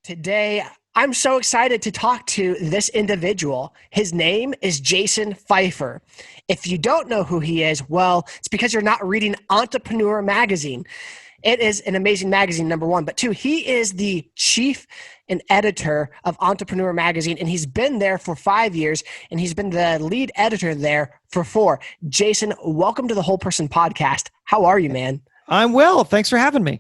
Today, I'm so excited to talk to this individual. His name is Jason Feifer. If you don't know who he is, well, it's because you're not reading Entrepreneur Magazine. It is an amazing magazine, number one. But two, he is the chief and editor of Entrepreneur Magazine, and he's been there for 5 years, and he's been the lead editor there for 4. Jason, welcome to the Whole Person Podcast. How are you, man? I'm well. Thanks for having me.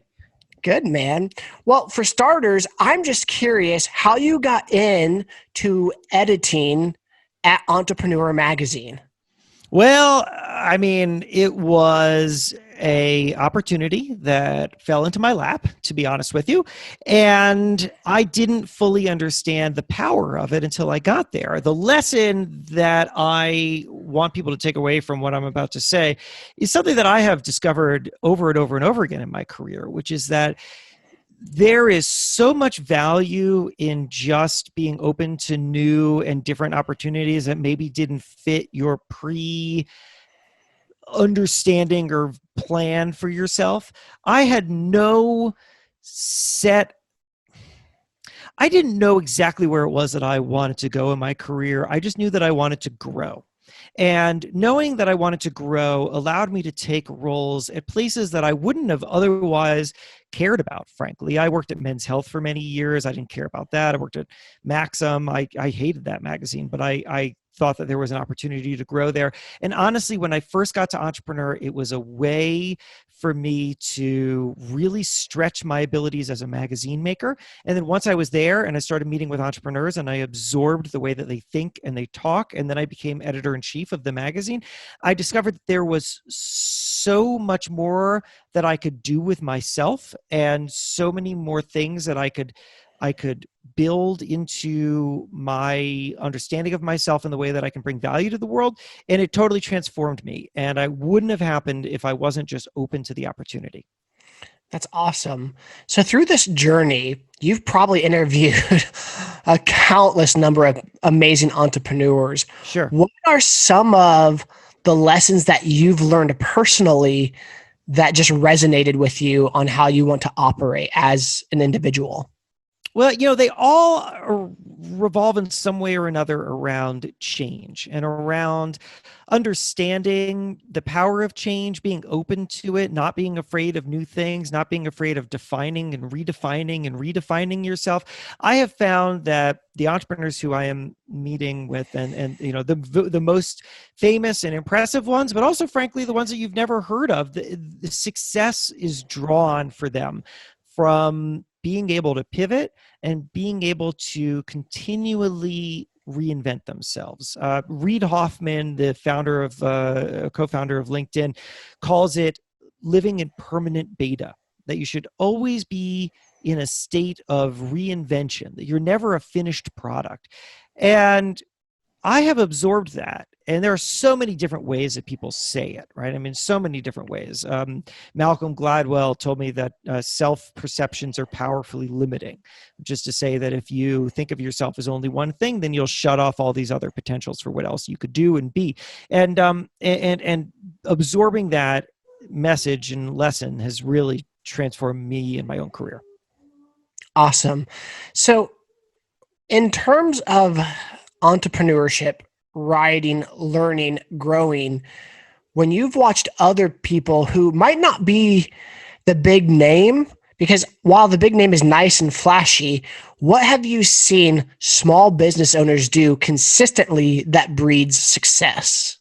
Good, man. Well, for starters, I'm just curious how you got into editing at Entrepreneur Magazine. Well, I mean, it was a opportunity that fell into my lap, to be honest with you. And I didn't fully understand the power of it until I got there. The lesson that I want people to take away from what I'm about to say is something that I have discovered over and over and over again in my career, which is that there is so much value in just being open to new and different opportunities that maybe didn't fit your understanding or plan for yourself. I didn't know exactly where it was that I wanted to go in my career. I just knew that I wanted to grow. And knowing that I wanted to grow allowed me to take roles at places that I wouldn't have otherwise cared about, frankly. I worked at Men's Health for many years. I didn't care about that. I worked at Maxim. I hated that magazine, but I thought that there was an opportunity to grow there. And honestly, when I first got to Entrepreneur, it was a way for me to really stretch my abilities as a magazine maker. And then once I was there and I started meeting with entrepreneurs and I absorbed the way that they think and they talk, and then I became editor-in-chief of the magazine, I discovered that there was so much more that I could do with myself and so many more things that I could build into my understanding of myself in the way that I can bring value to the world. And it totally transformed me. And I wouldn't have happened if I wasn't just open to the opportunity. That's awesome. So through this journey, you've probably interviewed a countless number of amazing entrepreneurs. Sure. What are some of the lessons that you've learned personally that just resonated with you on how you want to operate as an individual? Well, they all revolve in some way or another around change and around understanding the power of change, being open to it, not being afraid of new things, not being afraid of defining and redefining yourself. I have found that the entrepreneurs who I am meeting with and the most famous and impressive ones, but also frankly, the ones that you've never heard of, the success is drawn for them from being able to pivot and being able to continually reinvent themselves. Reid Hoffman, the co-founder of LinkedIn, calls it living in permanent beta, that you should always be in a state of reinvention, that you're never a finished product. And I have absorbed that. And there are so many different ways that people say it, right? I mean, so many different ways. Malcolm Gladwell told me that self-perceptions are powerfully limiting, which is to say that if you think of yourself as only one thing, then you'll shut off all these other potentials for what else you could do and be. And absorbing that message and lesson has really transformed me in my own career. Awesome. So in terms of entrepreneurship, writing, learning, growing, when you've watched other people who might not be the big name, because while the big name is nice and flashy, what have you seen small business owners do consistently that breeds success?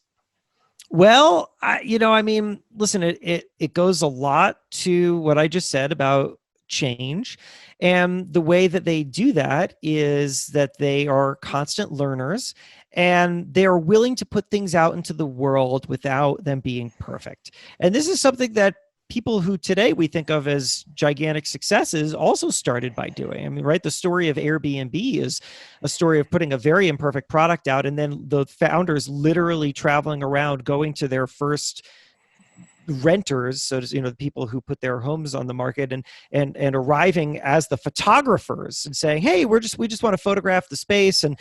Well, listen, it goes a lot to what I just said about change. And the way that they do that is that they are constant learners and they are willing to put things out into the world without them being perfect. And this is something that people who today we think of as gigantic successes also started by doing. I mean, right? The story of Airbnb is a story of putting a very imperfect product out and then the founders literally traveling around going to their first renters, so the people who put their homes on the market and arriving as the photographers and saying, hey, we just want to photograph the space and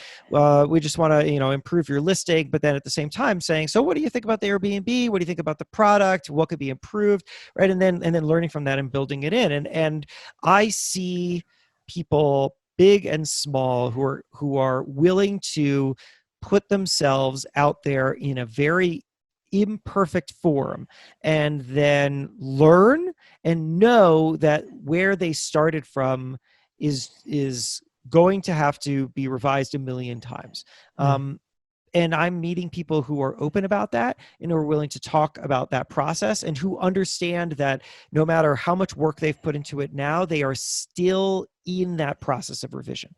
we just want to improve your listing, but then at the same time saying, so what do you think about the Airbnb? What do you think about the product? What could be improved, right? And then learning from that and building it in. And I see people big and small, who are willing to put themselves out there in a very imperfect form, and then learn and know that where they started from is going to have to be revised a million times. And I'm meeting people who are open about that and who are willing to talk about that process, and who understand that no matter how much work they've put into it now, they are still in that process of revision.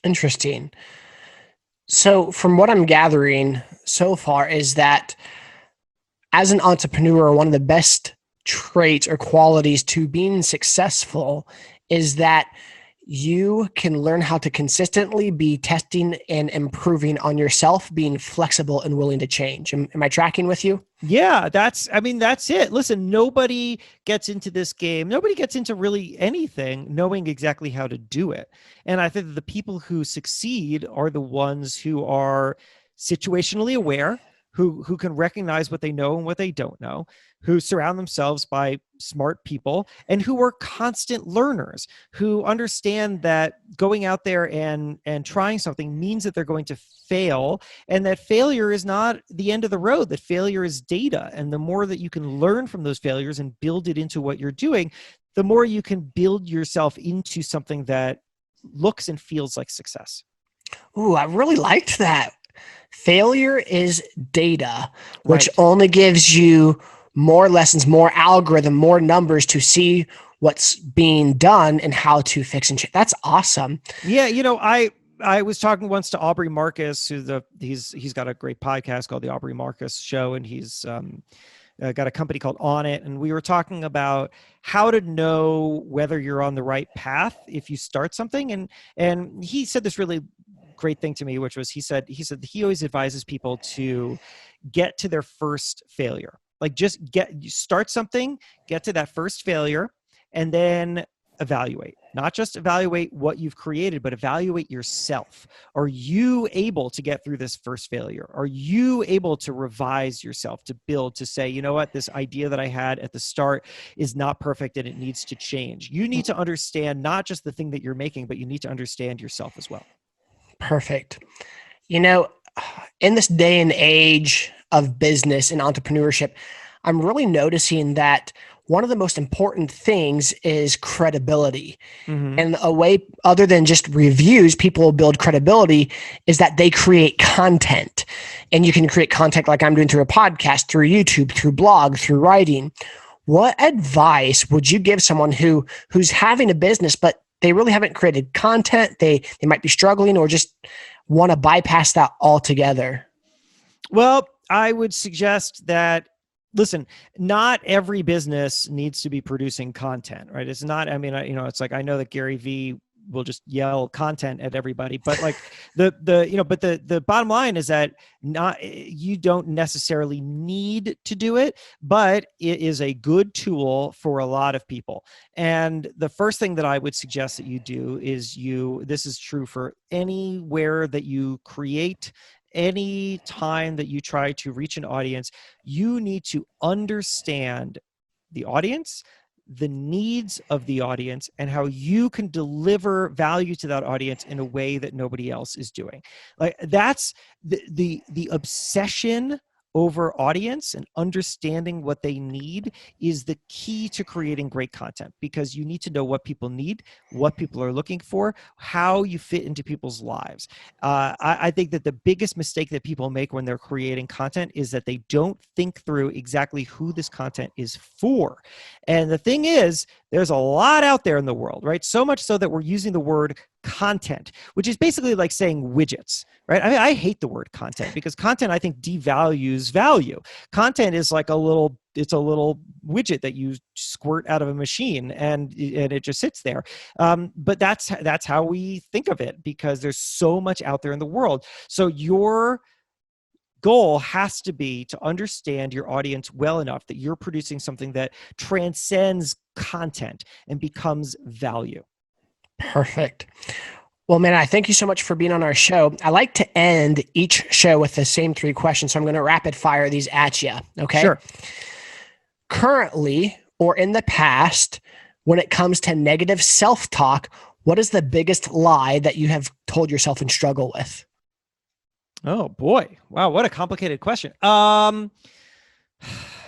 Interesting. So from what I'm gathering so far is that as an entrepreneur, one of the best traits or qualities to being successful is that you can learn how to consistently be testing and improving on yourself, being flexible and willing to change. Am I tracking with you? Yeah, that's it. Listen, nobody gets into this game. Nobody gets into really anything knowing exactly how to do it. And I think that the people who succeed are the ones who are situationally aware, who can recognize what they know and what they don't know, who surround themselves by smart people, and who are constant learners, who understand that going out there and trying something means that they're going to fail, and that failure is not the end of the road, that failure is data. And the more that you can learn from those failures and build it into what you're doing, the more you can build yourself into something that looks and feels like success. Ooh, I really liked that. Failure is data, which Right. only gives you more lessons, more algorithm, more numbers to see what's being done and how to fix and change. That's awesome. Yeah, I was talking once to Aubrey Marcus, he's got a great podcast called the Aubrey Marcus Show, and he's got a company called On It, and we were talking about how to know whether you're on the right path if you start something, and he said this really great thing to me, which was he said he always advises people to get to their first failure. Like, just start something, get to that first failure, and then evaluate. Not just evaluate what you've created, but evaluate yourself. Are you able to get through this first failure? Are you able to revise yourself, to build, to say, you know what, this idea that I had at the start is not perfect and it needs to change? You need to understand not just the thing that you're making, but you need to understand yourself as well. Perfect. You know, in this day and age of business and entrepreneurship, I'm really noticing that one of the most important things is credibility. Mm-hmm. And a way other than just reviews, people will build credibility is that they create content. And you can create content like I'm doing through a podcast, through YouTube, through blog, through writing. What advice would you give someone who's having a business, but they really haven't created content? They might be struggling or just want to bypass that altogether. Well, I would suggest that, listen, not every business needs to be producing content, right? It's not, it's like, I know that Gary Vee will just yell content at everybody, but like the bottom line is that you don't necessarily need to do it, but it is a good tool for a lot of people. And the first thing that I would suggest that you do is this is true for anywhere that you create, any time that you try to reach an audience, you need to understand the audience, the needs of the audience, and how you can deliver value to that audience in a way that nobody else is doing. Like, that's the obsession over audience and understanding what they need is the key to creating great content, because you need to know what people need, what people are looking for, how you fit into people's lives. I think that the biggest mistake that people make when they're creating content is that they don't think through exactly who this content is for. And the thing is, there's a lot out there in the world, right? So much so that we're using the word content, which is basically like saying widgets, right? I mean, I hate the word content because content, I think, devalues value. Content is like a little widget that you squirt out of a machine and it just sits there. But that's how we think of it, because there's so much out there in the world. So your goal has to be to understand your audience well enough that you're producing something that transcends content and becomes value. Perfect. Well, man, I thank you so much for being on our show. I like to end each show with the same 3 questions, so I'm going to rapid fire these at you. Okay. Sure. Currently or in the past, when it comes to negative self-talk, What is the biggest lie that you have told yourself and struggle with? Oh boy. Wow, what a complicated question.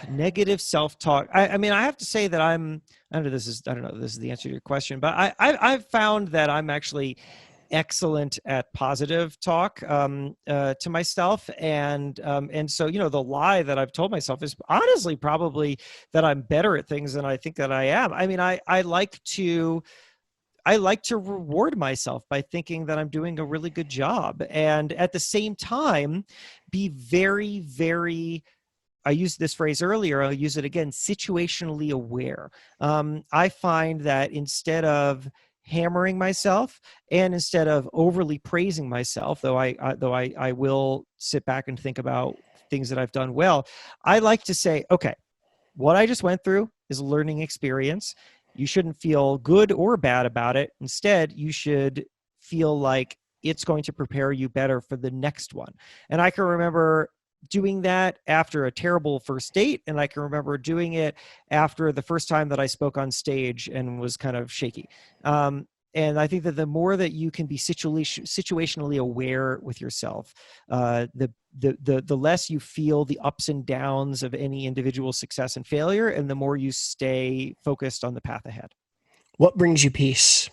Negative self-talk. I mean, I have to say that I don't know if this is the answer to your question, but I've found that I'm actually excellent at positive talk to myself, and so the lie that I've told myself is honestly probably that I'm better at things than I think that I am. I mean, I like to reward myself by thinking that I'm doing a really good job, and at the same time be very, very, I used this phrase earlier, I'll use it again, situationally aware. I find that instead of hammering myself and instead of overly praising myself, though I will sit back and think about things that I've done well, I like to say, okay, what I just went through is a learning experience. You shouldn't feel good or bad about it. Instead, you should feel like it's going to prepare you better for the next one. And I can remember doing that after a terrible first date, and I can remember doing it after the first time that I spoke on stage and was kind of shaky. And I think that the more that you can be situationally aware with yourself, the less you feel the ups and downs of any individual success and failure, and the more you stay focused on the path ahead. What brings you peace?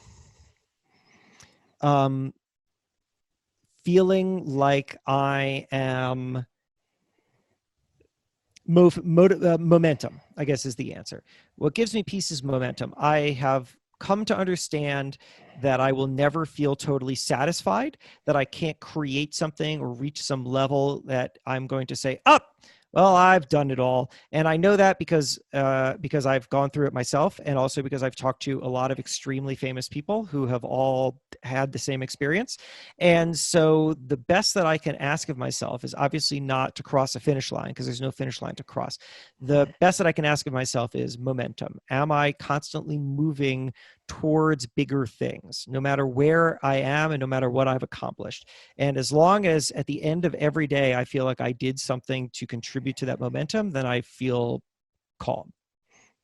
Um, Feeling like I am momentum, I guess, is the answer. What gives me peace is momentum. I have come to understand that I will never feel totally satisfied, that I can't create something or reach some level that I'm going to say, up, well, I've done it all. And I know that because I've gone through it myself, and also because I've talked to a lot of extremely famous people who have all had the same experience. And so the best that I can ask of myself is obviously not to cross a finish line, because there's no finish line to cross. The best that I can ask of myself is momentum. Am I constantly moving towards bigger things, no matter where I am and no matter what I've accomplished? And as long as at the end of every day I feel like I did something to contribute to that momentum, then I feel calm.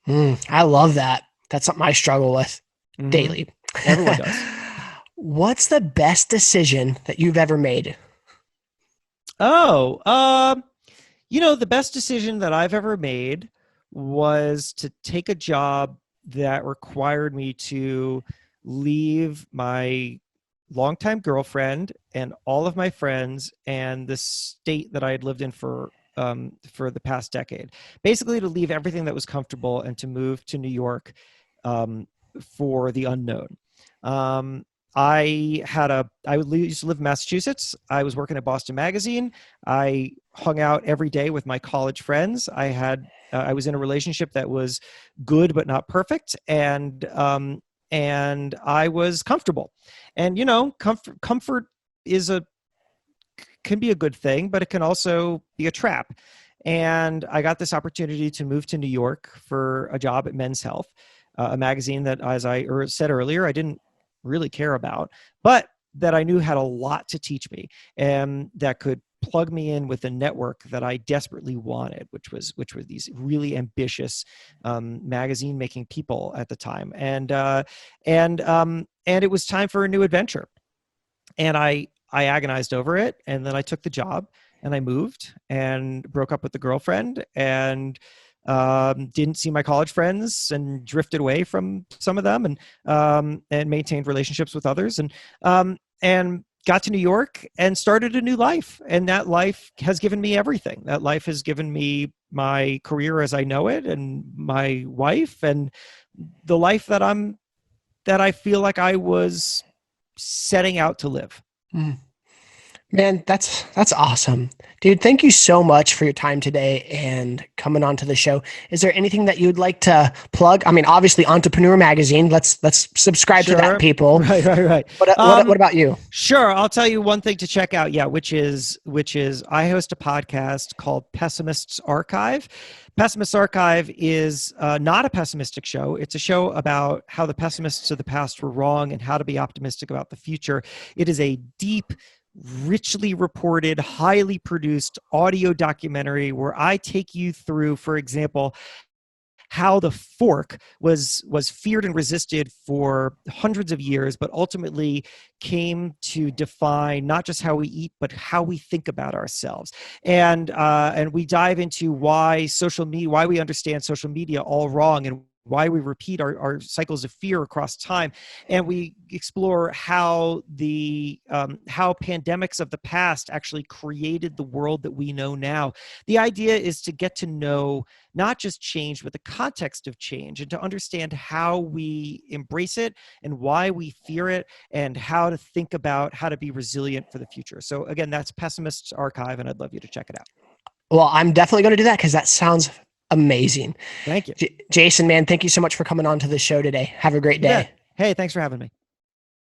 I love that. That's something I struggle with Mm-hmm. daily. Everyone does. What's the best decision that you've ever made? Oh, the best decision that I've ever made was to take a job that required me to leave my longtime girlfriend and all of my friends and the state that I had lived in for the past decade. Basically, to leave everything that was comfortable and to move to New York um, for the unknown. Um, I used to live in Massachusetts. I was working at Boston Magazine. I hung out every day with my college friends. I was in a relationship that was good but not perfect, and I was comfortable. And comfort is a can be a good thing, but it can also be a trap. And I got this opportunity to move to New York for a job at Men's Health, a magazine that, as I said earlier, I didn't really care about, but that I knew had a lot to teach me, and that could plug me in with a network that I desperately wanted, which were these really ambitious magazine making people at the time, and it was time for a new adventure. And I agonized over it, and then I took the job, and I moved and broke up with the girlfriend, and didn't see my college friends, and drifted away from some of them, and maintained relationships with others, and got to New York and started a new life. And that life has given me everything. That life has given me my career as I know it, and my wife, and the life that I feel like I was setting out to live. Mm. Man, that's awesome. Dude, thank you so much for your time today and coming on to the show. Is there anything that you'd like to plug? I mean, obviously Entrepreneur Magazine. Let's subscribe to that, Sure. people. Right. What about you? Sure. I'll tell you one thing to check out. Yeah, which is I host a podcast called Pessimist's Archive. Pessimist's Archive is not a pessimistic show. It's a show about how the pessimists of the past were wrong and how to be optimistic about the future. It is a deep, richly reported, highly produced audio documentary where I take you through, for example, how the fork was feared and resisted for hundreds of years, but ultimately came to define not just how we eat, but how we think about ourselves. And we dive into why we understand social media all wrong, and why we repeat our cycles of fear across time. And we explore how how pandemics of the past actually created the world that we know now. The idea is to get to know not just change, but the context of change, and to understand how we embrace it and why we fear it, and how to think about how to be resilient for the future. So again, that's Pessimist's Archive, and I'd love you to check it out. Well, I'm definitely going to do that because that sounds amazing. Thank you. Jason, man, thank you so much for coming on to the show today. Have a great You bet. day. Hey, thanks for having me.